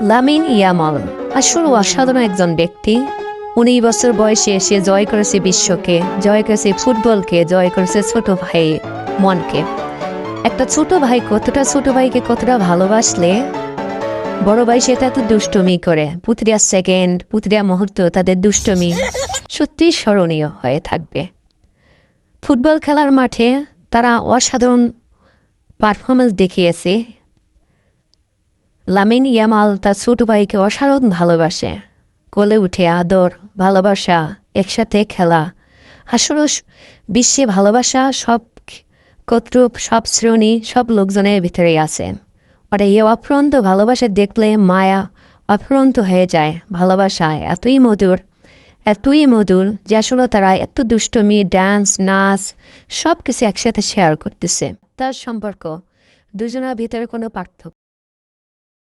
Lamine Yamal আসলে অসাধারণ একজন ব্যক্তি। 19 বছর বয়সে সে জয় করেছে বিশ্বকে, জয় করেছে ফুটবলকে, জয় করেছে ছোট ভাই মনকে। একটা ছোট ভাই ছোট ভাইকে কতটা ভালোবাসলে বড় ভাই সেটা এত দুষ্টমি করে, প্রতিটা সেকেন্ড প্রতিটা মুহূর্ত তাদের দুষ্টমি সত্যি স্মরণীয় হয়ে থাকবে। ফুটবল খেলার মাঠে তারা অসাধারণ পারফরমেন্স দেখিয়েছে। লামিন ইয়ামাল তার ছোট ভাইকে অসাধারণ ভালোবাসে, কোলে উঠে আদর ভালোবাসা একসাথে খেলা। আসলে বিশ্বে ভালোবাসা সব কর্তৃপ সব শ্রেণী সব লোকজনের ভিতরে আছে। আর এই অফুরন্ত ভালোবাসা দেখলে মায়া অফুরন্ত হয়ে যায়। ভালোবাসা এতই মধুর যে আসলে তারা এত দুষ্টমি ডান্স নাচ সব কিছু একসাথে শেয়ার করতেছে। তার সম্পর্ক দুজনের ভিতরে কোনো পার্থক্য